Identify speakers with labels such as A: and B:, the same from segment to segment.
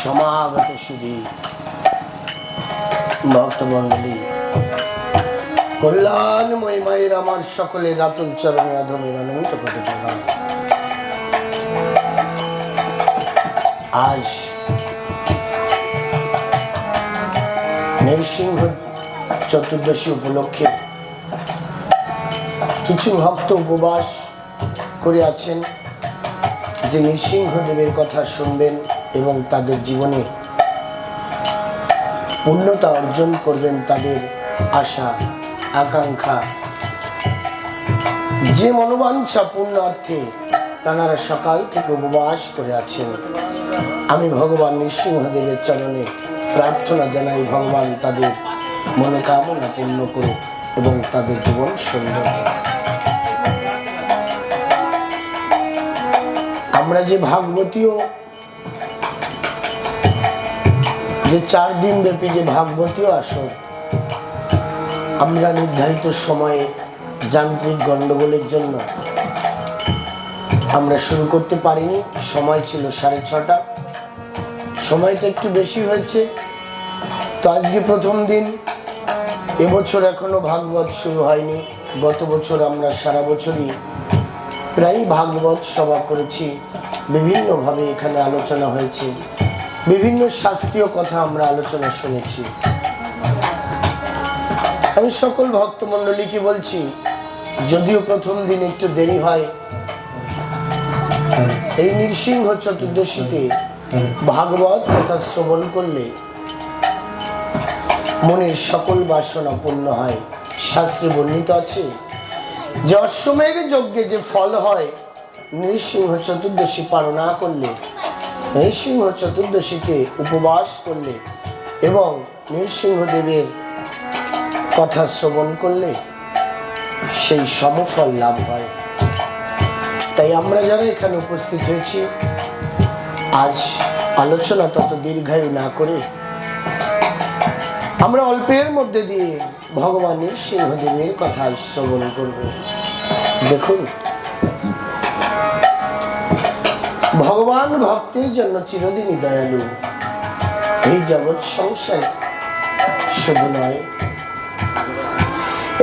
A: সমাগত সুধী ভক্তমণ্ডলী, কল্যাণময় মায়ের আমার সকলের রাতুল চরণে আধমের অনন্ত কোটি প্রণাম। আজ নৃসিংহ চতুর্দশী উপলক্ষে কিছু ভক্ত উপবাস করে আছেন যে নৃসিংহদেবের কথা শুনবেন এবং তাদের জীবনে পূর্ণতা অর্জন করবেন। তাদের আশা আকাঙ্ক্ষা যে মনোবাঞ্ছা পূর্ণার্থে তাঁরা সকাল থেকে উপবাস করে আছেন। আমি ভগবান নৃসিংহদেবের চরণে প্রার্থনা জানাই, ভগবান তাদের মনোকামনা পূর্ণ করুক এবং তাদের জীবন সুন্দর। আমরা যে ভাগবতীয় যে 4 দিন ব্যাপী যে ভাগবতীয় আসর আমরা নির্ধারিত সময়ে যান্ত্রিক গন্ডগোলের জন্য আমরা শুরু করতে পারিনি। সময় ছিল 6:30, সময়টা একটু বেশি হয়েছে। তো আজকে প্রথম দিন, এবছর এখনো ভাগবত শুরু হয়নি। গত বছর আমরা সারা বছরই প্রায় ভাগবত সভা করেছি, বিভিন্নভাবে এখানে আলোচনা হয়েছে, বিভিন্ন শাস্ত্রীয় কথা আমরা আলোচনা শুনেছি। আমি সকল ভক্তমণ্ডলীকে বলছি, যদিও প্রথম দিন একটু দেরি হয়, এই নৃসিংহ চতুর্দশীতে ভাগবত কথা শ্রবণ করলে মনের সকল বাসনা পূর্ণ হয়। শাস্ত্রে বর্ণিত আছে যে অশ্বমেধ যজ্ঞে যে ফল হয়, নৃসিংহ চতুর্দশী পালন না করলে, নৃসিংহ চতুর্দশীতে উপবাস করলে এবং নৃসিংহদেবের কথা শ্রবণ করলে সেই সমফল লাভ হয়। তাই আমরা যারা এখানে উপস্থিত হয়েছি, আজ আলোচনা তত দীর্ঘায়ু না করে আমরা অল্পের মধ্যে দিয়ে ভগবান নৃসিংহদেবের কথা শ্রবণ করব। দেখুন, ভগবান ভক্তের জন্য চিরদিনই দয়ালু। এই জগৎ সংসার শুধু নয়,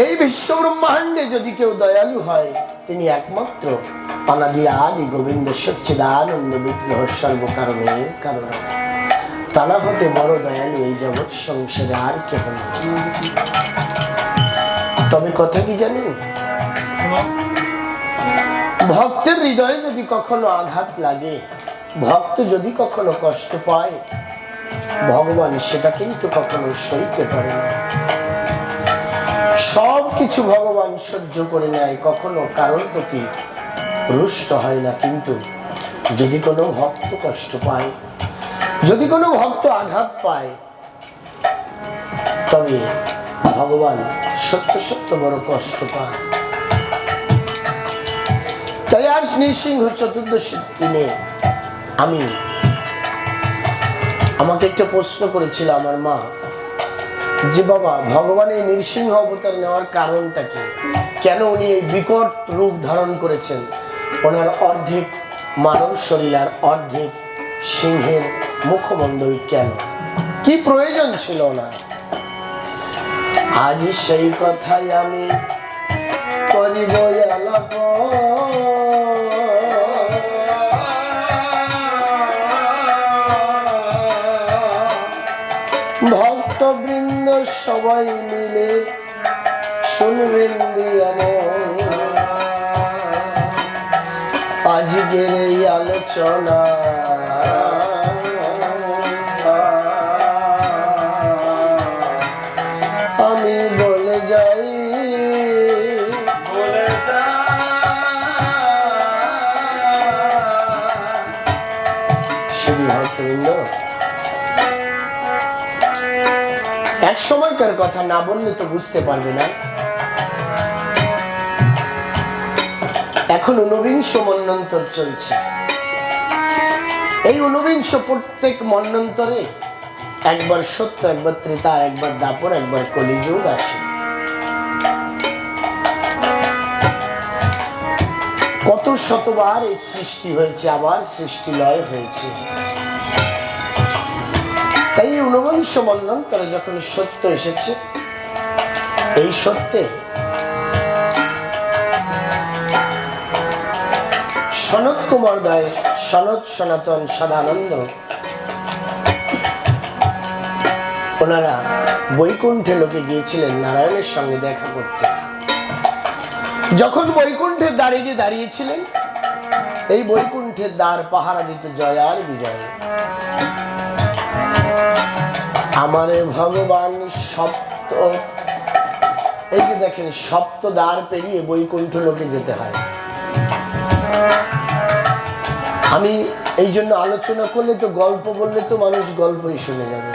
A: এই বিশ্ব ব্রহ্মাণ্ডে যদি কেউ দয়ালু হয়, তিনি একমাত্র অনাদি আদি গোবিন্দ সচ্চিদানন্দ বিগ্রহ সর্বকারণের কারণ। তারা হতে বড় দয়ালু এই জগৎ সংসারে আর কেহ নেই। তবে কথা কি জানেন, ভক্তের হৃদয়ে যদি কখনো আঘাত লাগে, ভক্ত যদি কখনো কষ্ট পায়, ভগবান সেটা কিন্তু কখনো সইতে পারে না। সব কিছু ভগবান সহ্য করে নেয়, কখনো কারোর প্রতি রুষ্ট হয় না। কিন্তু যদি কোনো ভক্ত কষ্ট পায়, যদি কোনো ভক্ত আঘাত পায়, তবে ভগবান সত্য সত্য বড় কষ্ট পায়। তাই আজ নৃসিংহ চতুর্দশীর দিনে আমাকে একটা প্রশ্ন করেছিল আমার মা, যে বাবা, ভগবান এই নৃসিংহ অবতার নেওয়ার কারণটা কি? কেন উনি এই বিকট রূপ ধারণ করেছেন? ওনার অর্ধেক মানব শরীর আর অর্ধেক সিংহের মুখমণ্ডল, কেন? কি প্রয়োজন ছিল ওনার? আজ সেই কথাই আমি করিব আলাপ। ভক্তবৃন্দ সবাই মিলে শুনবেন আজকের এই আলোচনা। আমি বলে যাই, শুধু ভক্তবৃন্দ, এক সময়কার কথা না বললে তো বুঝতে পারবে না। এখন ঊনবিংশ মন্বন্তর চলছে। এই ঊনবিংশ প্রত্যেক মন্বন্তরে একবার সত্য, একবার ত্রেতা, একবার দাপর, একবার কলিযুগ আসে। কত শতবার এই সৃষ্টি হয়েছে, আবার সৃষ্টি লয় হয়েছে। তাই ঊনবিংশ মন্বন্তরে যখন সত্য এসেছে, এই সত্যে সনত কুমার দয়, সনত সনাতন সদানন্দ ওনারা বৈকুণ্ঠে লোকে গিয়েছিলেন নারায়ণের সঙ্গে দেখা করতে। যখন বৈকুণ্ঠের দ্বারে গিয়ে দাঁড়িয়েছিলেন, এই বৈকুণ্ঠের দ্বার পাহারা দিত জয় আর বিজয়। আমারে ভগবান সপ্ত, এই যে দেখেন সপ্ত দ্বার পেরিয়ে বৈকুণ্ঠ লোকে যেতে হয়। আমি এই জন্য আলোচনা করলে তো, গল্প বললে তো মানুষ গল্পই শুনে যাবে।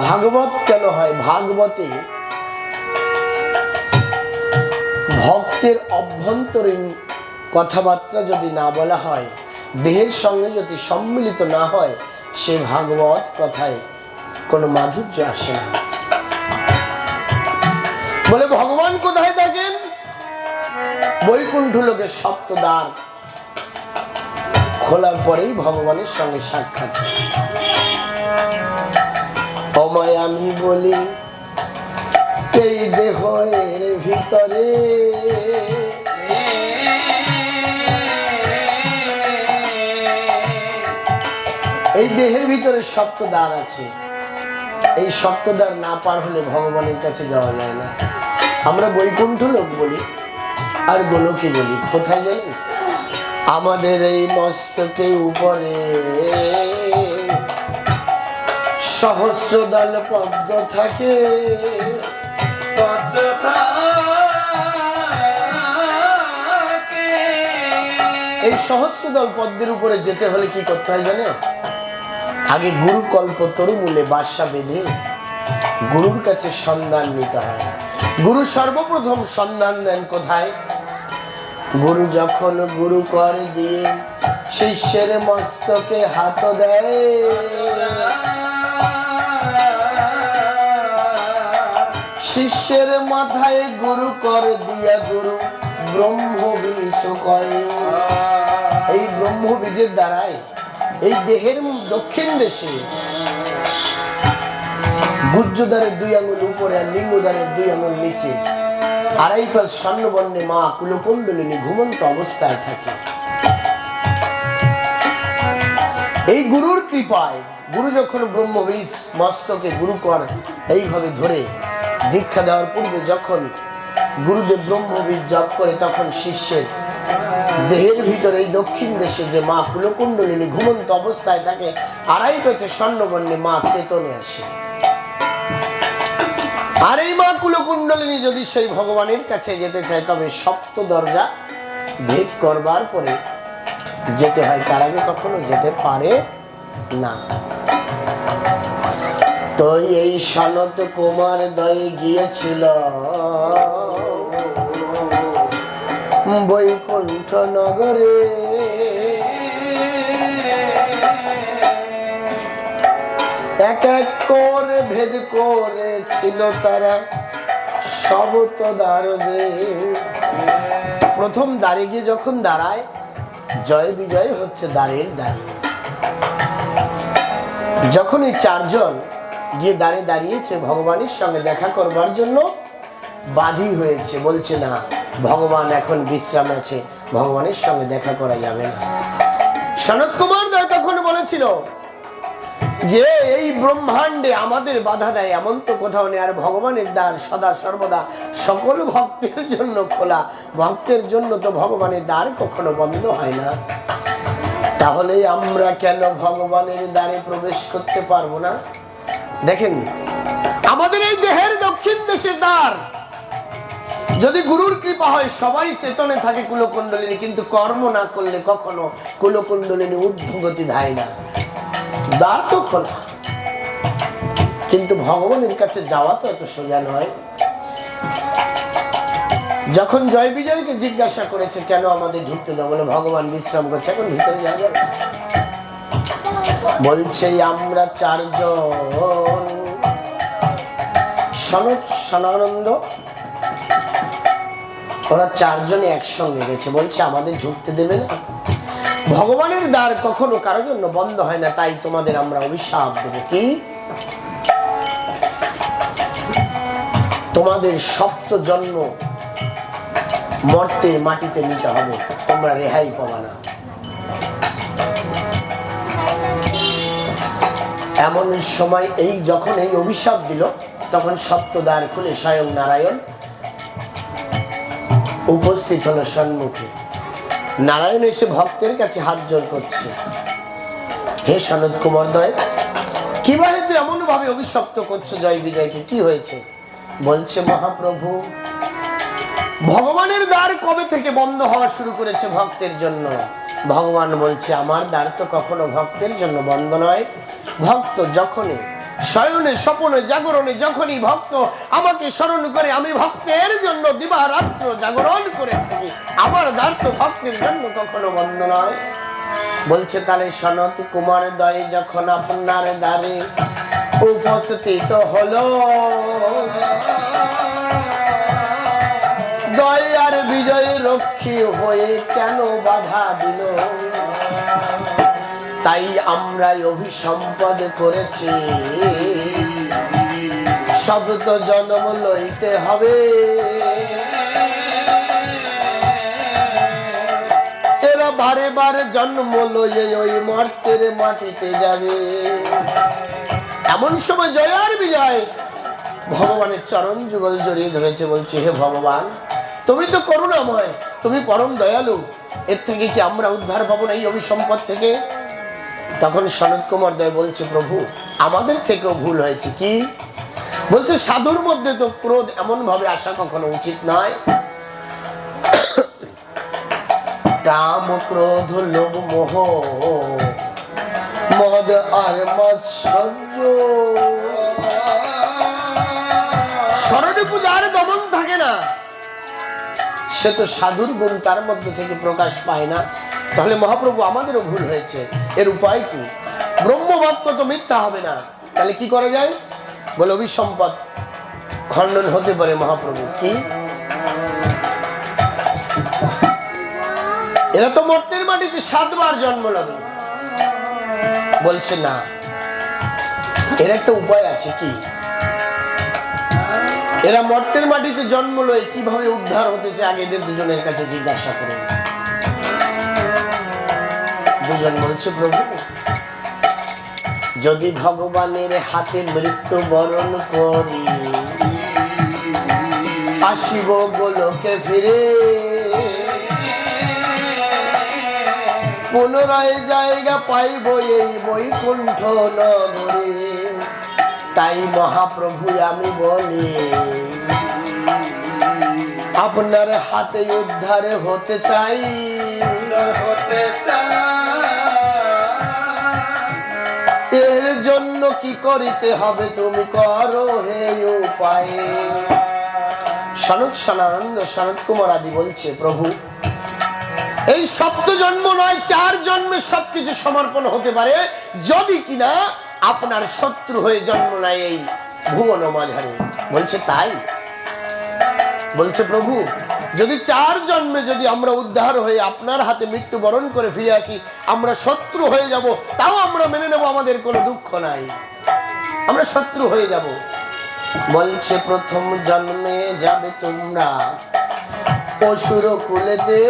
A: ভাগবত কেন হয়? ভাগবতে ভক্তের অভ্যন্তরীণ কথাবার্তা যদি না বলা হয়, দেহের সঙ্গে যদি সম্মিলিত না হয়, সে ভাগবত কথায় কোনো মাধুর্য আসে না। বলে ভগবান কোথায় থাকেন? বৈকুণ্ঠ লোকের সপ্তদ্বার খোলার পরেই ভগবানের সঙ্গে সাক্ষাৎ। অময় আমি বলি এই দেহের ভিতরে, এই দেহের ভিতরে সপ্তদ্বার আছে। এই সপ্তদ্বার না পার হলে ভগবানের কাছে যাওয়া যায় না। আমরা বৈকুণ্ঠ লোক বলি আর গোলকে বলি। কোথায় জানেন? আমাদের এই মস্তকে উপরে সহস্রদল পদ্ম থাকে। এই সহস্রদল পদ্মের উপরে যেতে হলে কি করতে হয় জানে? আগে গুরু কল্প তরুমূলে বাসা বেঁধে গুরুর কাছে সন্ধান নিতে হয়। গুরু সর্বপ্রথম সন্ধান দেন কোথায়? গুরু যখন গুরু কর দিয়ে শিষ্যের মস্তকে হাত দেয়, শিষ্যের মাথায় গুরু কর দিয়া গুরু ব্রহ্ম বীজ কয়। এই ব্রহ্ম বীজের দ্বারাই এই দেহের দক্ষিণ দেশে গুজ্জদ্বারের 2 আঙুল উপরে আর লিঙ্গদ্বারের 2 আঙুল নিচে আড়াই পাশ স্বর্ণবর্ণে মা কুলকুণ্ডলিনী ঘুমন্ত অবস্থায় থাকে। এই গুরুর কৃপায় গুরু যখন ব্রহ্মবীজ মস্তকে গুরু কর এইভাবে ধরে দীক্ষা দেওয়ার পূর্বে যখন গুরুদেব ব্রহ্মবীজ জপ করে, তখন শিষ্যের দেহের ভিতরে এই দক্ষিণ দেশে যে মা কুলকুণ্ডলিনী ঘুমন্ত অবস্থায় থাকে, আড়াই পাশে স্বর্ণবর্ণে মা চেতনে আসে। আর এই মা কুলকুণ্ডলিনী যদি সেই ভগবানের কাছে যেতে চায়, তবে সপ্ত দরজা ভেদ করবার পরে যেতে হয়, তার আগে কখনো যেতে পারে না। তো এই সনত কুমার দয়ে গিয়েছিল বৈকুণ্ঠ নগরে। এক এক করে ভেদ করেছিল তারা সপ্তদ্বার। প্রথম দ্বারে গিয়ে যখন দাঁড়ায়, জয় বিজয় হচ্ছে দ্বারের দাঁড়িয়ে। যখন এই 4 জন গিয়ে দাঁড়ে দাঁড়িয়েছে ভগবানের সঙ্গে দেখা করবার জন্য, বাধি হয়েছে, বলছে না ভগবান এখন বিশ্রাম আছে, ভগবানের সঙ্গে দেখা করা যাবে না। সনত কুমার দয় তখন বলেছিল যে এই ব্রহ্মাণ্ডে আমাদের বাধা দেয় এমন তো কোথাও নেই। আর ভগবানের দ্বার সদা সর্বদা সকল ভক্তের জন্য খোলা। ভক্তের জন্য তো ভগবানের দ্বার কখনো বন্ধ হয় না। তাহলে আমরা কেন ভগবানের দ্বারে প্রবেশ করতে পারবো না? দেখেন, আমাদের এই দেহের দক্ষিণ দেশের দ্বার যদি গুরুর কৃপা হয়, সবাই চেতনে থাকে কুলকুণ্ডলিনী, কিন্তু কর্ম না করলে কখনো কুলকুণ্ডলিনী ঊর্ধ্বগতি ধায় না। দ্বার তো খোলা, কিন্তু ভগবানের কাছে যাওয়া তো এত সোজা নয়। যখন জয় বিজয়কে জিজ্ঞাসা করেছে কেন আমাদের ঢুকতে দাও, বলে ভগবান বিশ্রাম করছে, এখন ভিতরে যাওয়া যাবে। বলছে আমরা 4 জন সনত সনানন্দ, ওরা 4 জনে একসঙ্গে গেছে, বলছে আমাদের ঢুকতে দেবে না। ভগবানের দ্বার কখনো কারো জন্য বন্ধ হয় না, তাই তোমাদের আমরা অভিশাপ দেব। কি? তোমাদের সপ্ত জন্ম মর্তে মাটিতে নিতে হবে, তোমরা রেহাই পাবা না। এমন সময় যখন এই অভিশাপ দিল, তখন সপ্ত দ্বার খুলে স্বয়ং নারায়ণ উপস্থিত হলো সম্মুখে। নারায়ণ এসে ভক্তের কাছে হাত জোড় করছে, হে সনৎ কুমারদ্বয়, কিভাবে তুই এমন ভাবে অভিশপ্ত করছো জয় বিজয়কে? কি হয়েছে? বলছে, মহাপ্রভু, ভগবানের দ্বার কবে থেকে বন্ধ হওয়া শুরু করেছে ভক্তের জন্য? ভগবান বলছে, আমার দ্বার তো কখনো ভক্তের জন্য বন্ধ নয়। ভক্ত যখনই শয়নে স্বপনে জাগরণে যখনই ভক্ত আমাকে স্মরণ করে, আমি ভক্তের জন্য দিবারাত্র জাগরণ করে থাকি, আমার দ্বার তো ভক্তের জন্য কখনো বন্ধ নয়। বলছে, তাহলে সনত কুমারদ্বয় যখন আপনার দ্বারে উপস্থিত হলো, জয় আর বিজয় রক্ষী হয়ে কেন বাধা দিল? তাই আমরাই অভিসম্পদ করেছি, সব তো জন্ম লইতে হবে। এরা বারে বারে জন্ম লইয়ে ওই মর্তের মাটিতে যাবে। এমন সময় জয় আর বিজয় ভগবানের চরণ যুগল জড়িয়ে ধরেছে, বলছে, হে ভগবান, তুমি তো করুণাময়, তুমি পরম দয়ালু, এর থেকে কি আমরা উদ্ধার পাবো না এই অভিসম্পদ থেকে? তখন সনত কুমারদ্বয় বলছে, প্রভু, আমাদের থেকেও ভুল হয়েছে। কি? বলছে, সাধুর মধ্যে তো ক্রোধ এমন ভাবে আসা কখনো উচিত নয়। কাম ক্রোধ লোভ মোহ মদ আর মাৎসর্য, স্মরণে পূজার দমন থাকে না, সে তো সাধুর গুণ তার মধ্যে থেকে প্রকাশ পায় না। তাহলে মহাপ্রভু, আমাদেরও ভুল হয়েছে, এর উপায় কি? ব্রহ্মবাক্য তো মিথ্যা হবে না, তাহলে কি করা যায়? বলে, অভিসম্পদ খণ্ডন হতে পারে মহাপ্রভু। কি? এরা তো মর্তের মাটিতে 7 বার জন্ম নেবে। বলছে, না, এর একটা উপায় আছে। কি? এরা মর্তের মাটিতে জন্ম লয়, কিভাবে উদ্ধার হতেছে আগে এদের দুজনের কাছে জিজ্ঞাসা করেন। দুজন বলছে, প্রভু, যদি ভগবানের হাতে মৃত্যু বরণ করি, আসিব গোলকে ফিরে, পুনরায় জায়গা পাইব এই বৈকুণ্ঠ নগরে। তাই মহাপ্রভু আমি বলি, আপনার হাতে উদ্ধার হতে চাই। এর জন্য কি করিতে হবে তুমি করো হে উপায়। সনত সনানন্দ সনত কুমার আদি বলছে, প্রভু, এই সপ্ত জন্ম নয়, 4 জন্মে সবকিছু সমর্পণ হতে পারে, যদি কিনা আপনার শত্রু হয়ে জন্ম নেয় এই ভুবন মাঝারে। বলছে, তাই? বলছে, প্রভু, যদি 4 জন্মে যদি আমরা উদ্ধার হয়ে আপনার হাতে মৃত্যুবরণ করে ফিরে আসি, আমরা শত্রু হয়ে যাব, তাও আমরা মেনে নেব, আমাদের কোনো দুঃখ নাই, আমরা শত্রু হয়ে যাব। বলছে, প্রথম জন্মে যাবে তোমরা অসুর কুলেতে,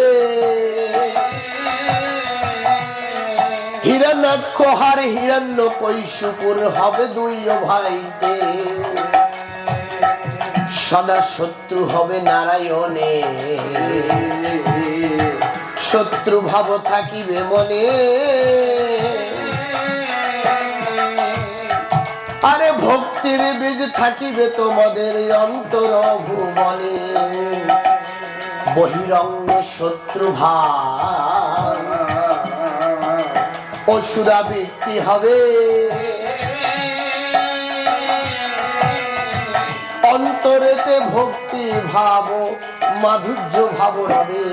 A: হিরণ্যাক্ষ হার হিরণ্য কৈশুপুর হবে 2 ভাইতে, সদা শত্রু হবে নারায়ণে, শত্রু ভাব থাকিবে মনে। আরে ভক্তির বীজ থাকিবে তোমাদের অন্তর ভুবনে, বহিরঙ্গ শত্রু ভাব অসুরাবৃত্তি হবে, অন্তরেতে ভক্তি ভাব মাধুর্য ভাব রবে।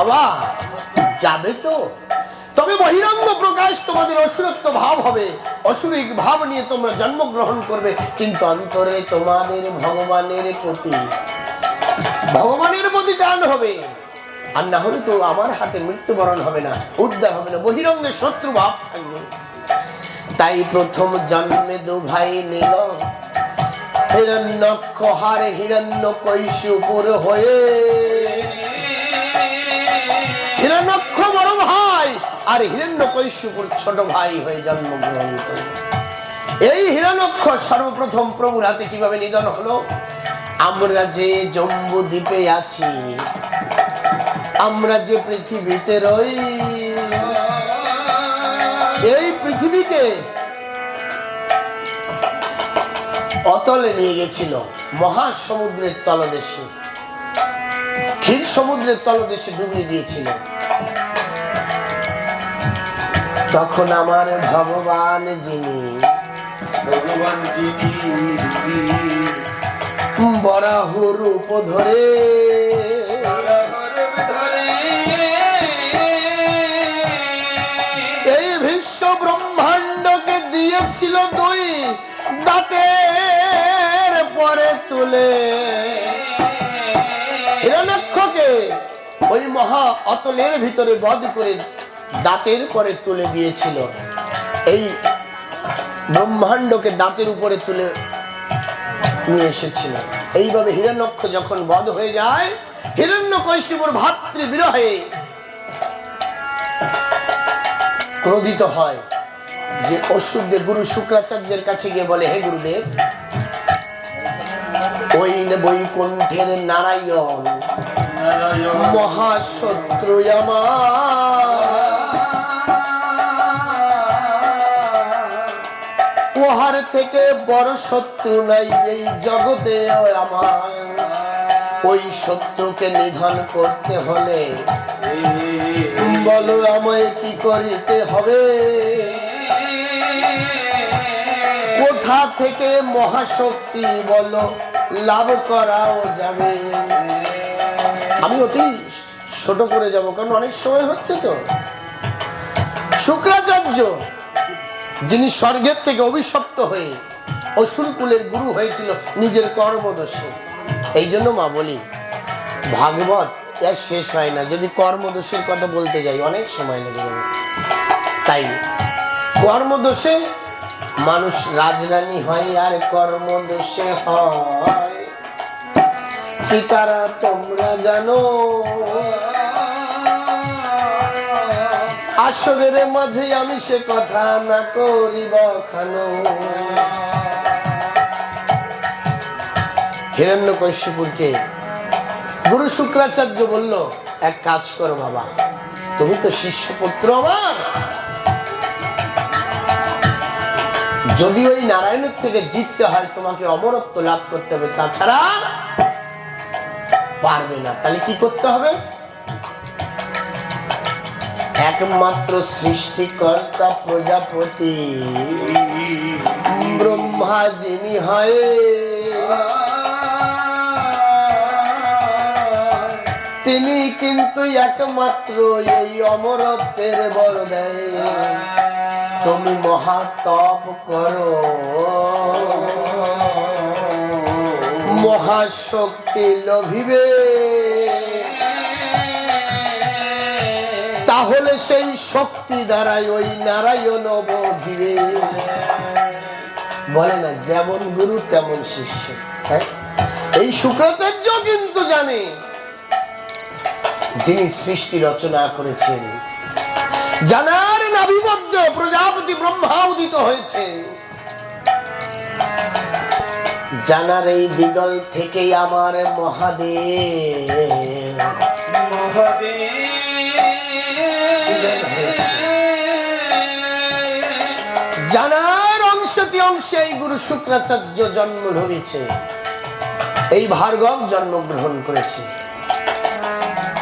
A: আবার যাবে তো, তবে বহিরঙ্গ প্রকাশ তোমাদের অসুরত্ব ভাব হবে, অসুরিক ভাব নিয়ে তোমরা জন্মগ্রহণ করবে, কিন্তু অন্তরে তোমাদের ভগবানের প্রতি টান হবে। আর না হলে তো আমার হাতে মৃত্যুবরণ হবে না, উদ্ধার হবে না, বহিরঙ্গে শত্রু ভাব থাকবে। তাই প্রথম জন্মে দু ভাই নিল হিরণ্যক্ষ হার হিরণ্যকশিপুর হয়ে। হিরণ্যক্ষ বড় ভাই আর হিরণ্যকশিপুর ছোট ভাই হয়ে জন্মগ্রহণ করল। এই হিরণ্যক্ষ সর্বপ্রথম প্রভুর হাতে কিভাবে নিধন হলো? আমরা যে জম্বু দ্বীপে আছি, আমরা যে পৃথিবীতে রই, এই পৃথিবীকে অতলে নিয়ে গেছিল মহাসমুদ্রের তলদেশে, ক্ষীর সমুদ্রের তলদেশে ডুবিয়ে দিয়েছিল। তখন আমার ভগবান যিনি বরাহ রূপ ধরে এই বিশ্ব ব্রহ্মাণ্ডকে দিয়েছিল দুই দাঁতের পরে তুলে। হিরণ্যক্ষকে ওই মহা অতলের ভিতরে বধ করে দাঁতের পরে তুলে দিয়েছিল। এই ব্রহ্মাণ্ডকে দাঁতের উপরে তুলে নিয়ে এসেছিল। এইভাবে হিরণ্যক্ষ যখন বধ হয়ে যায়, হিরণ্যকশিপুর ভাতৃ বিরহে ক্রোধিত হয়, যে অসুরদেব গুরু শুক্রাচার্যের কাছে গিয়ে বলে, হে গুরুদেব, ওই বৈকুণ্ঠের নারায়ণ মহাশত্রু আমার, ওহার থেকে বড় শত্রু নাই এই জগতে আমার। ওই শত্রুকে নিধন করতে হলে বলো আমায় কি করিতে হবে? কোথা থেকে মহাশক্তি বলো লাভ করাও যাবে? আমি অতি ছোট করে যাব, কারণ অনেক সময় হচ্ছে তো। শুক্রাচার্য যিনি স্বর্গের থেকে অভিশপ্ত হয়ে অসুর কুলের গুরু হয়েছিল নিজের কর্মদোষে। এই জন্য মা বলি, ভাগবত এর শেষ হয় না, যদি কর্মদোষের কথা বলতে যাই অনেক সময় লেগে যাবে। তাই কর্মদোষে মানুষ রাজরানী হয় আর কর্মদোষে হয় কি তারা তোমরা জানো? আসরের মাঝে আমি সে কথা না করিব খানো। হিরণ্যকশিপুরকে গুরু শুক্রাচার্য বলল, এক কাজ করো বাবা, তুমি তো শিষ্যপুত্র আমার, যদি ওই নারায়ণের থেকে জিততে হয় তোমাকে অমরত্ব লাভ করতে হবে, তাছাড়া পারবে না। তাহলে কি করতে হবে? একমাত্র সৃষ্টিকর্তা প্রজাপতি ব্রহ্মা যিনি হয়, তিনি কিন্তু একমাত্র এই অমরত্বের বর দেয়। তুমি মহাতপ করো, মহাশক্তি লভিবে, তাহলে সেই শক্তি দ্বারাই ওই নারায়ণ বোধিবে। বলে না, যেমন গুরু তেমন শিষ্য। হ্যাঁ, এই শুক্রাচার্য কিন্তু জানে যিনি সৃষ্টি রচনা করেছেন, জানার নাভিবদ্ধ প্রজাপতি ব্রহ্মা উদিত হয়েছে, জানার এই দিগল থেকে আমার মহাদেব জানার অংশটি অংশে এই গুরু শুক্রাচার্য জন্ম ধরেছে, এই ভার্গব জন্মগ্রহণ করেছে।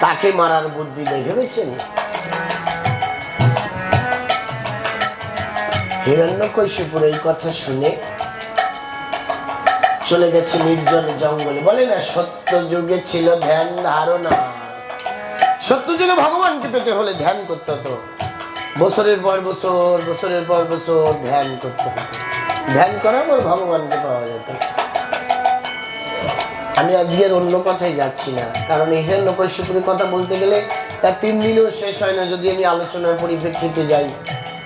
A: তাকে মারার বুদ্ধি নেই ভেবেছেন? হিরণ্যকশিপুর এই কথা শুনে চলে গেছে নির্জন জঙ্গলে। বলে না, সত্য যুগে ছিল ধ্যান ধারণা। সত্য যুগে ভগবানকে পেতে হলে ধ্যান করতে হতো, বছরের পর বছর, বছরের পর বছর ধ্যান করতে হতো। ধ্যান করার পর ভগবানকে পাওয়া যেত। আমি আজকের অন্য কথাই যাচ্ছি না, কারণ এই হিরণ্যকশিপুরের কথা বলতে গেলে তার 3 দিনেও শেষ হয় না যদি আমি আলোচনার পরিপ্রেক্ষিতে যাই।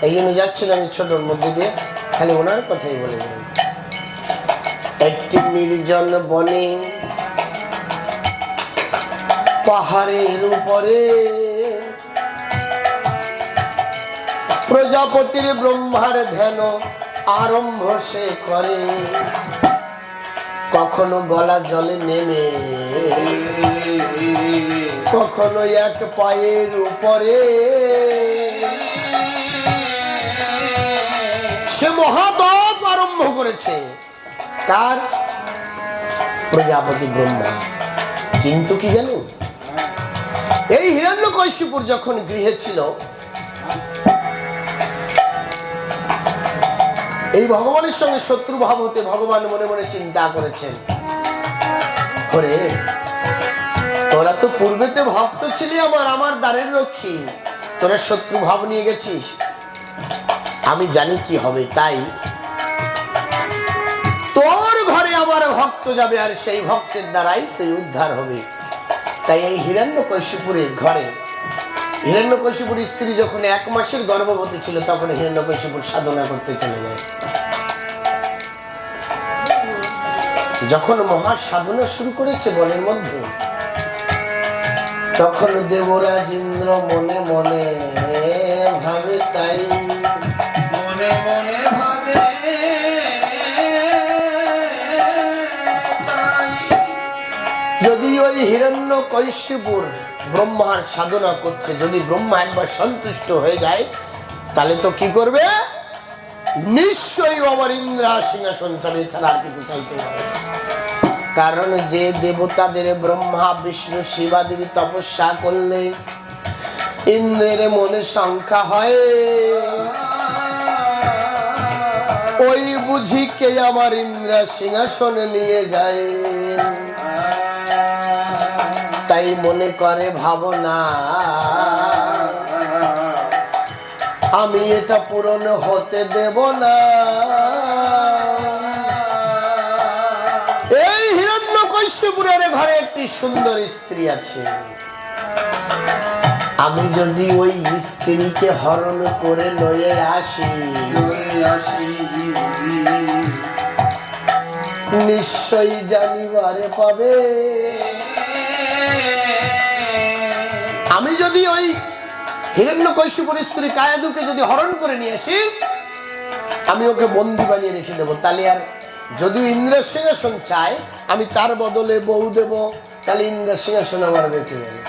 A: এই জন্য যাচ্ছি না আমি ছোটোর মধ্যে দিয়ে, খালি ওনার কথাই বলে যাই। একটি নির্জন বনে পাহাড়ের উপরে প্রজাপতির ব্রহ্মার ধ্যান আরম্ভ সে করে। কখনো গলা জলে নেমে, কখনো এক পায়ের উপরে সে মহাতপ আরম্ভ করেছে। কার? প্রজাপতি ব্রহ্মা। কিন্তু কি জানো, এই হিরণ্যকশিপুর যখন গৃহে ছিল, এই ভগবানের সঙ্গে শত্রু ভাব হতে ভগবান মনে মনে চিন্তা করেছেন, ওরে তোরা তো পূর্বেতে ভক্ত ছিলি আমার দ্বারের রক্ষী, তোরা শত্রু ভাব নিয়ে গেছিস, আমি জানি কি হবে, তাই তোর ঘরে আমার ভক্ত যাবে আর সেই ভক্তের দ্বারাই তুই উদ্ধার হবে। তাই এই হিরণ্যকশিপুরের ঘরে, হিরণ্যকশিপুর স্ত্রী যখন 1 মাসের গর্ভবতী ছিল তখন হিরণ্যকশিপুর সাধনা করতে চলে যায়। যখন মহা সাধনা শুরু করেছে বনের মধ্যে, তখন দেবরাজ ইন্দ্র মনে মনে ভাবে, তাই
B: মনে মনে ভাবে
A: যদি ওই হিরণ্যকশিপুর ব্রহ্মার সাধনা করছে, যদি ব্রহ্মা একবার সন্তুষ্ট হয়ে যায় তাহলে তো কি করবে, নিশ্চয়ই আমার ইন্দ্রা সিংহাসন চাবে, ছাড়া আর কিছু চাইতে হবে। কারণ যে দেবতাদের ব্রহ্মা বিষ্ণু শিবাদির তপস্যা করলে ইন্দ্রের মনে সংখ্যা হয়, ওই বুঝি কে আমার ইন্দ্রা সিংহাসন নিয়ে যায়। তাই মনে করে ভাবনা, আমি এটা পূরণ হতে দেব না। এই হিরণ্যকশিপুরের ঘরে একটি সুন্দর স্ত্রী আছে, আমি যদি ওই স্ত্রীকে হরণ করে লয়ে আসি নিশ্চয়ই জানিবারে পাবে। আমি যদি ওই হিরণ্যকশিপুর স্ত্রী কায়াদুকে যদি হরণ করে নিয়ে আসি, আমি ওকে বন্দী বানিয়ে রেখে দেবো, তাহলে আর যদি ইন্দ্র সিংহাসন চায় আমি তার বদলে বউ দেব, তাহলে ইন্দ্র সিংহাসন আমার বেঁচে যাবে।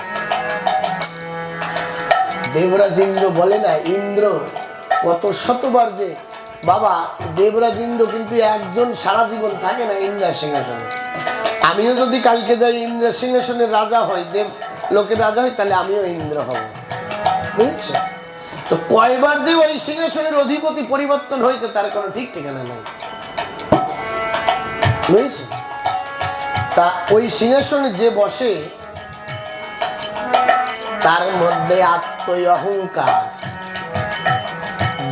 A: দেবরাজ ইন্দ্র বলে না, ইন্দ্র কত শতবার যে বাবা, দেবরাজ ইন্দ্র কিন্তু একজন সারা জীবন থাকে না ইন্দ্র সিংহাসনে। আমিও যদি কালকে যাই ইন্দ্র সিংহাসনের রাজা হই, দেব লোকের রাজা হই, তাহলে আমিও ইন্দ্র হব, বুঝছো? তো কয়বার যে ওই সিংহাসনের অধিপতি পরিবর্তন হয়েছে তার কোনো ঠিক ঠিকানা নাই, বুঝছো? তা ওই সিংহাসনে যে বসে তার মধ্যে আত্ম অহংকার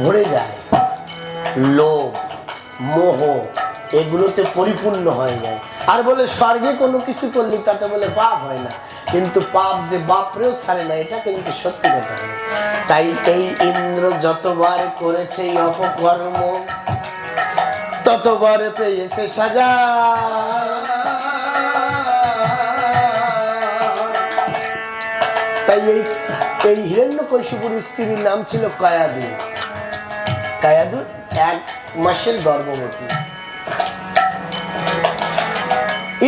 A: ভরে যায়, লোভ মোহ এগুলোতে পরিপূর্ণ হয়ে যায়। আর বলে স্বর্গে কোনো কিছু করলে তাতে বলে পাপ হয় না, কিন্তু পাপ যে বাপরেও ছাড়ে না, এটা কিন্তু সত্যি কথা। তাই এই ইন্দ্র যতবার করেছে এই অপকর্ম ততবার পেয়েছে সাজা। তাই এই হিরণ্যকশিপুর স্ত্রীর নাম ছিল কায়াদু। কায়াদু 1 মাসের গর্ভবতী।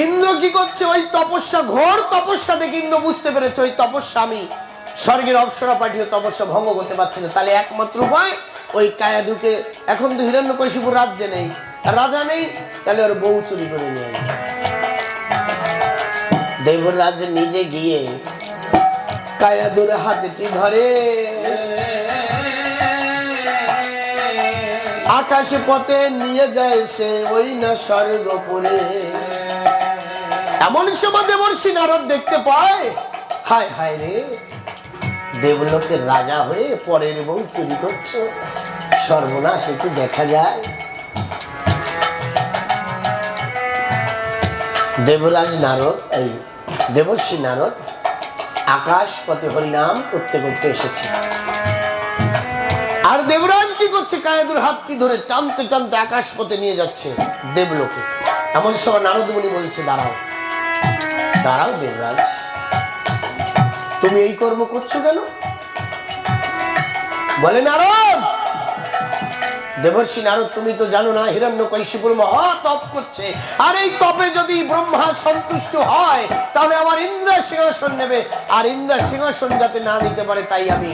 A: ইন্দ্র কি করছে, ওই তপস্যা, ঘোর তপস্যা দেখে ইন্দ্র বুঝতে পেরেছে ওই তপস্যা আমি স্বর্গের অপ্সরা পাঠিয়ে তপস্যা ভঙ্গ করতে পারছি না, তাহলে একমাত্র উপায় ওই কায়াদুকে, এখন তো হিরণ্যকশিপুর রাজ্যে নেই, রাজা নেই, তাহলে ওর বউ চুরি করে নিয়ে দেবরাজ নিজে গিয়ে কায়াদুর হাতটি ধরে আকাশে পথে নিয়ে যায় সে ওই না স্বর্গপুরে। এমন সময় দেবর্ষি নারদ দেখতে পায়, হায় হায় রে, দেবলোকের রাজা হয়ে পরের বউ চুরি করছো, সর্বনাশ, কি দেখা যায়। দেবরাজ নারদ, এই দেবর্ষি নারদ আকাশ পথে হরিনাম করতে করতে এসেছে। আর দেবরাজ কি করছে? কায়াদুর হাত কি ধরে টানতে টানতে আকাশ পথে নিয়ে যাচ্ছে দেবলোকে। এমন সময় নারদ মুনি বলছে, দাঁড়াও দাঁড়াও দেবরাজ, তুমি এই কর্ম করছো কেন? বলে, নারদ, দেবর্ষি নারদ, তুমি তো জানো না হিরণ্যকশিপুর মহা তপ করছে, আর এই তপে যদি ব্রহ্মা সন্তুষ্ট হয় তাহলে আমার ইন্দ্র সিংহাসন নেবে, আর ইন্দ্র সিংহাসন যাতে না নিতে পারে তাই আমি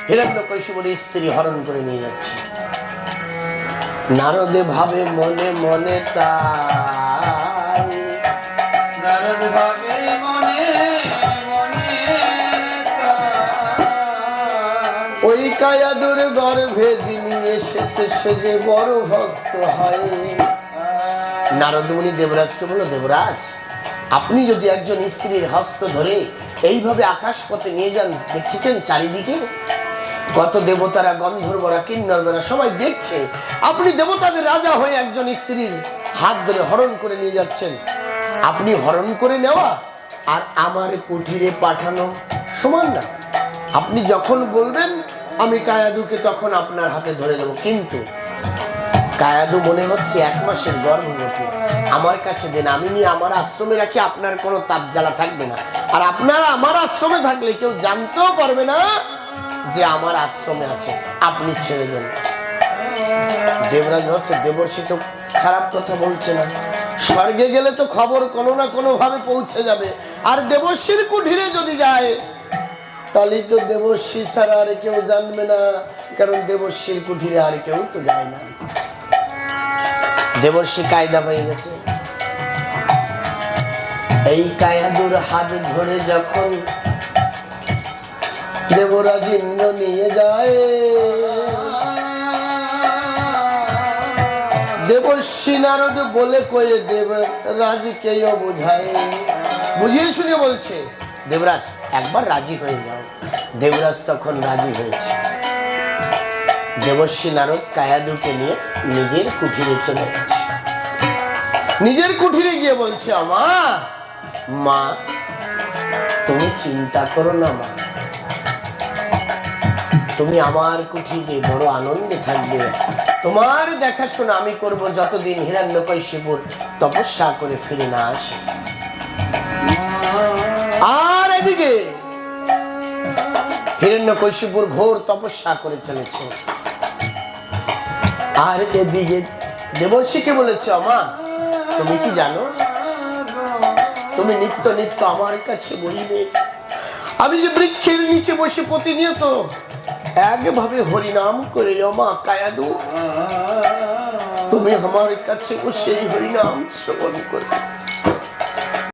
A: হিরণ্যকশিপুর স্ত্রী হরণ করে নিয়ে যাচ্ছি। নারদে ভাবে মনে মনে তাই,
B: নারদ ভাবে মনে মনে
A: ওই কায়াদুর গর্ভে যিনি এসেছে সে যে বড় ভক্ত হয়। নারদ মুনি দেবরাজকে বলল, দেবরাজ, আপনি যদি একজন স্ত্রীর হস্ত ধরে এইভাবে আকাশ পথে নিয়ে যান, দেখেছেন চারিদিকে কত দেবতারা, গন্ধর্বরা, কিন্নররা সবাই দেখছে আপনি দেবতাদের রাজা হয়ে একজন স্ত্রীর হাত ধরে হরণ করে নিয়ে যাচ্ছেন। আপনি হরণ করে নেওয়া আর আমার কুঠিরে পাঠানো সমান না। আপনি যখন বলবেন আমি কায়াদুকে তখন আপনার হাতে ধরে দেবো, কিন্তু কায়াদু মনে হচ্ছে 1 মাসের গর্ভবতী, আমার কাছে দেন, আমি নিয়ে আমার আশ্রমে রাখি, আপনার কোনো তাপ জ্বালা থাকবে না, আর আপনারা আমার আশ্রমে থাকলে কেউ জানতেও পারবে না যে আমার আশ্রমে আছে, আপনি ছেড়ে দেন। দেবরাজ ভাবছে দেবর্ষি তো খারাপ কথা বলছে না, স্বর্গে গেলে তো খবর কোনো না কোনো ভাবে পৌঁছে যাবে, আর দেবর্ষির কুঠিরে যদি যায় তাহলে তো দেবর্ষি ছাড়া আর কেউ জানবে না, কারণ দেবর্ষির কুঠিরে আর কেউ তো যায় না। দেবর্ষি কায়দা হয়ে গেছে। এই কায়াদুর হাত ধরে যখন দেবরাজ ইন্দ্র নিয়ে যায়, দেবর্ষি নারদ বলে কয়ে দেবরাজকেও বোঝায়, বুঝিয়ে শুনে বলছে, দেবরাজ একবার রাজি হয়ে যাও। দেবরাজ তখন রাজি হয়েছে। দেবর্ষি নারদ কায়াদুকে নিয়ে নিজের কুঠিরে চলে গেছে। নিজের কুঠিরে গিয়ে বলছে, মা তুমি চিন্তা করো না মা, তুমি আমার কুঠিরে বড় আনন্দে থাকবে, তোমার দেখাশোনা আমি করব যতদিন হিরণ্যকশিপুর তপস্যা করে ফিরে না আসে। আর এদিকে হিরণ্যকশিপুর ঘোর তপস্যা করে চলেছে, আর এদিকে দেবর্ষিকে বলেছে, মা তুমি কি জানো, তুমি নিত্য নিত্য আমার কাছে বসবে, আমি যে বৃক্ষের নিচে বসে প্রতিনিয়ত একভাবে হরিনাম করে, মা কায়াদু তুমি আমার কাছে বসে হরিনাম শ্রবণ করবে।